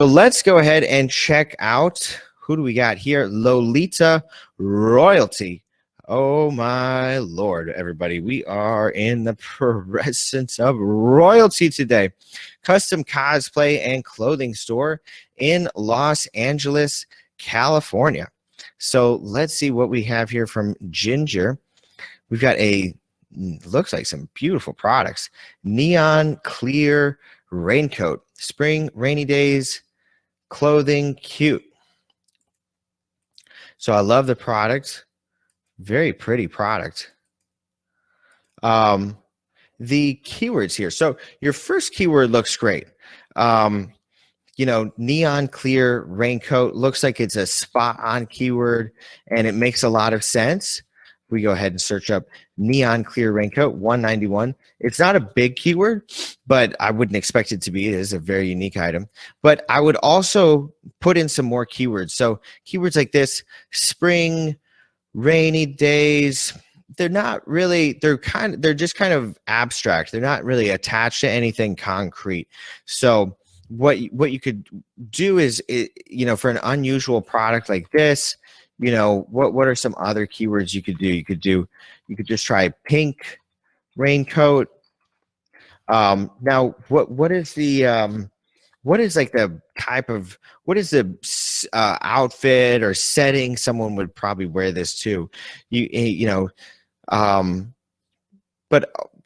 So let's go ahead and check out who do we got here? Lolita Royalty. Oh my Lord, everybody. We are in the presence of royalty today. Custom cosplay and clothing store in Los Angeles, California. So let's see what we have here from Ginger. We've got looks like some beautiful products. Neon clear raincoat, spring rainy days clothing, cute. So I love the product. Very pretty product. The keywords here. So your first keyword looks great. Neon clear raincoat looks like it's a spot on keyword and it makes a lot of sense. We go ahead and search up neon clear raincoat 191. It's not a big keyword, but I wouldn't expect it to be. It is a very unique item. But I would also put in some more keywords. So keywords like this, spring, rainy days, they're not really, they're just kind of abstract. They're not really attached to anything concrete. So what you could do is, for an unusual product like this, what are some other keywords you could do? You could just try pink raincoat. Now what is the what is like the type of, what is the outfit or setting someone would probably wear this to? But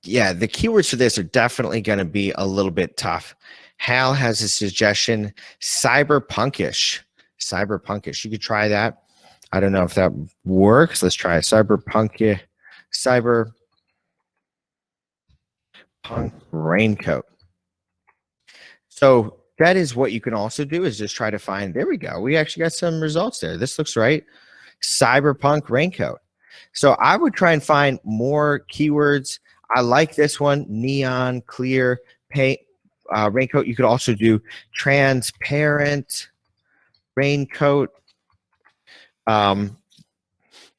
yeah, the keywords for this are definitely going to be a little bit tough. Hal has a suggestion, cyberpunkish. Cyberpunkish. You could try that. I don't know if that works. Let's try cyberpunk raincoat. So that is what you can also do, is just try to find, there we go. We actually got some results there. This looks right. Cyberpunk raincoat. So I would try and find more keywords. I like this one, neon clear paint raincoat. You could also do transparent raincoat.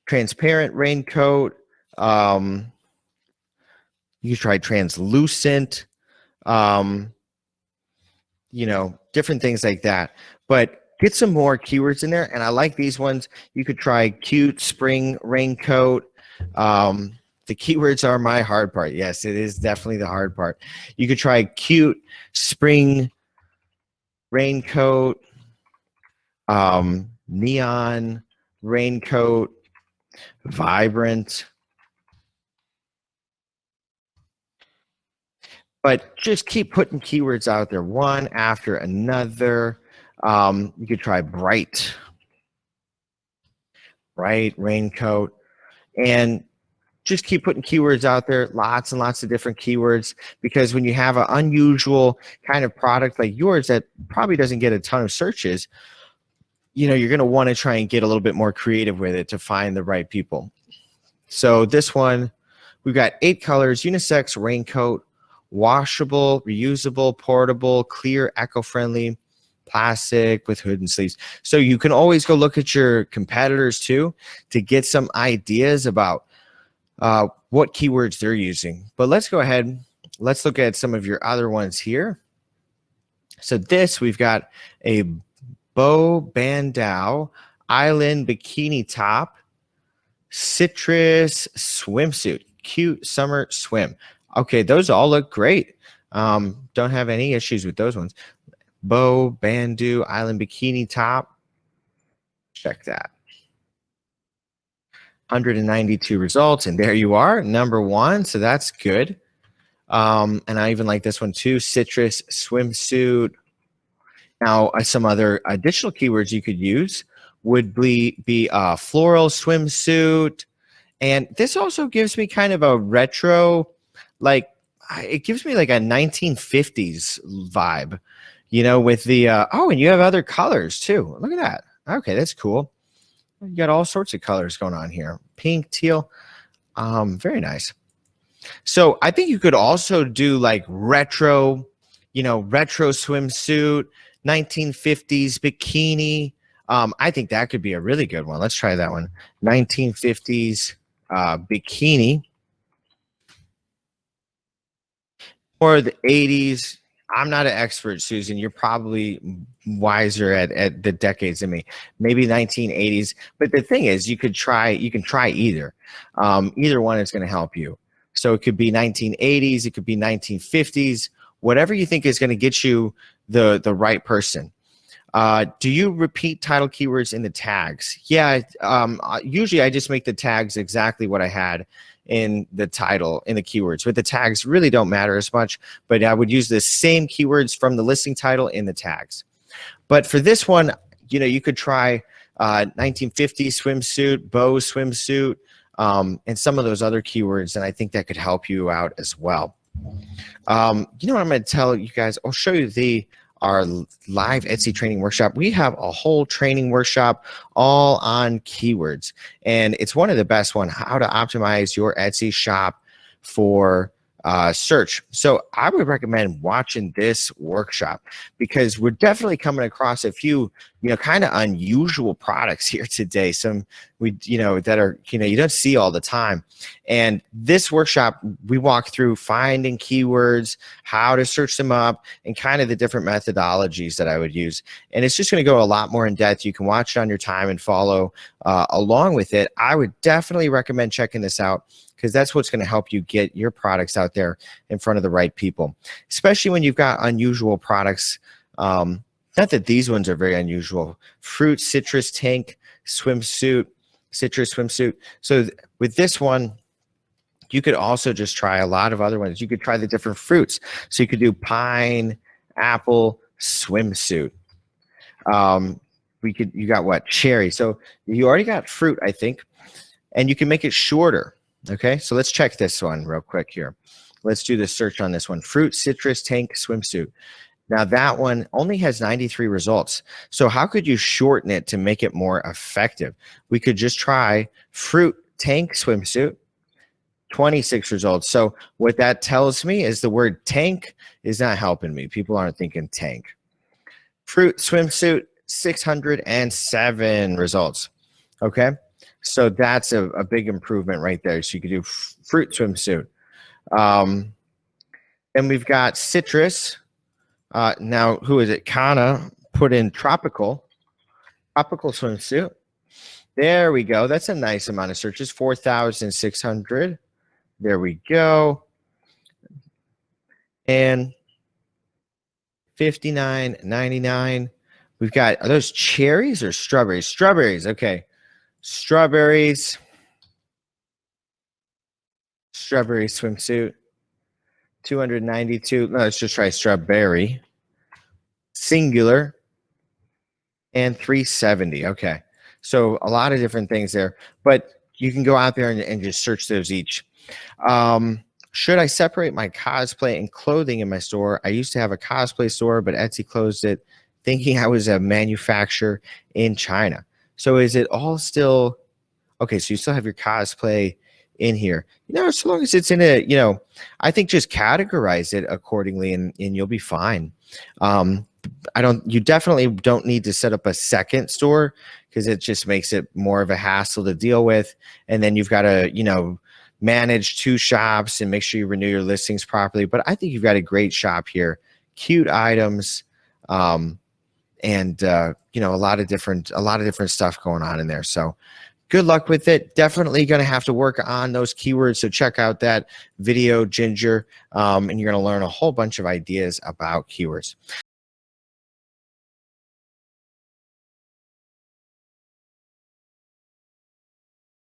Transparent raincoat. You could try translucent. Different things like that. But get some more keywords in there. And I like these ones. You could try cute spring raincoat. The keywords are my hard part. Yes, it is definitely the hard part. You could try cute spring raincoat, neon raincoat, vibrant. But just keep putting keywords out there, one after another. You could try bright raincoat, and just keep putting keywords out there, lots and lots of different keywords, because when you have an unusual kind of product like yours that probably doesn't get a ton of searches, you're going to want to try and get a little bit more creative with it to find the right people. So this one, we've got 8 colors, unisex raincoat, washable, reusable, portable, clear, eco-friendly, plastic with hood and sleeves. So you can always go look at your competitors too to get some ideas about what keywords they're using. But let's go ahead. Let's look at some of your other ones here. So this, we've got a bow bandeau island bikini top, citrus swimsuit, cute summer swim. Okay, those all look great. Don't have any issues with those ones. Bow bandeau island bikini top. Check that. 192 results, and there you are, number 1. So that's good. And I even like this one too, citrus swimsuit. Now, some other additional keywords you could use would be floral swimsuit. And this also gives me kind of a retro, like, it gives me like a 1950s vibe, with the, oh, and you have other colors too. Look at that. Okay, that's cool. You got all sorts of colors going on here. Pink, teal. Very nice. So I think you could also do like retro, retro swimsuit, 1950s bikini. I think that could be a really good one. Let's try that one. 1950s bikini. Or the 80s. I'm not an expert, Susan. You're probably wiser at the decades than me. Maybe 1980s. But the thing is, you can try either. Either one is going to help you. So it could be 1980s, it could be 1950s, whatever you think is going to get you the right person. Do you repeat title keywords in the tags? Yeah, usually I just make the tags exactly what I had in the title, in the keywords. But the tags really don't matter as much, but I would use the same keywords from the listing title in the tags. But for this one, you could try 1950s swimsuit, bow swimsuit, and some of those other keywords, and I think that could help you out as well. You know what I'm going to tell you guys? I'll show you our live Etsy training workshop. We have a whole training workshop all on keywords, and it's one of the best ones, how to optimize your Etsy shop for search. So I would recommend watching this workshop because we're definitely coming across a few, kind of unusual products here today. Some that are, you don't see all the time. And this workshop, we walk through finding keywords, how to search them up, and kind of the different methodologies that I would use. And it's just going to go a lot more in depth. You can watch it on your time and follow along with it. I would definitely recommend checking this out, because that's what's going to help you get your products out there in front of the right people, especially when you've got unusual products. Not that these ones are very unusual. Fruit, citrus, tank, swimsuit, citrus, swimsuit. So with this one, you could also just try a lot of other ones. You could try the different fruits. So you could do pine, apple, swimsuit. You got what? Cherry. So you already got fruit, I think, and you can make it shorter. Okay, so let's check this one real quick here. Let's do the search on this one. Fruit, citrus, tank, swimsuit. Now that one only has 93 results. So how could you shorten it to make it more effective? We could just try fruit, tank, swimsuit, 26 results. So what that tells me is the word tank is not helping me. People aren't thinking tank. Fruit, swimsuit, 607 results. Okay. So that's a big improvement right there. So you could do fruit swimsuit. Then we've got citrus. Now, who is it? Kana put in tropical swimsuit. There we go. That's a nice amount of searches. 4,600. There we go. And 59.99. We've got, are those cherries or strawberries? Strawberries. Okay. Strawberries swimsuit, 292. No, let's just try strawberry, singular, and 370. Okay, so a lot of different things there, but you can go out there and just search those each. Should I separate my cosplay and clothing in my store? I used to have a cosplay store, but Etsy closed it, thinking I was a manufacturer in China. So is it all still okay? So you still have your cosplay in here, so long as it's in a, I think just categorize it accordingly, and you'll be fine. You definitely don't need to set up a second store, because it just makes it more of a hassle to deal with. And then you've got to, manage two shops and make sure you renew your listings properly. But I think you've got a great shop here, cute items, and a lot of different stuff going on in there. So good luck with it. Definitely going to have to work on those keywords. So check out that video, Ginger, and you're going to learn a whole bunch of ideas about keywords.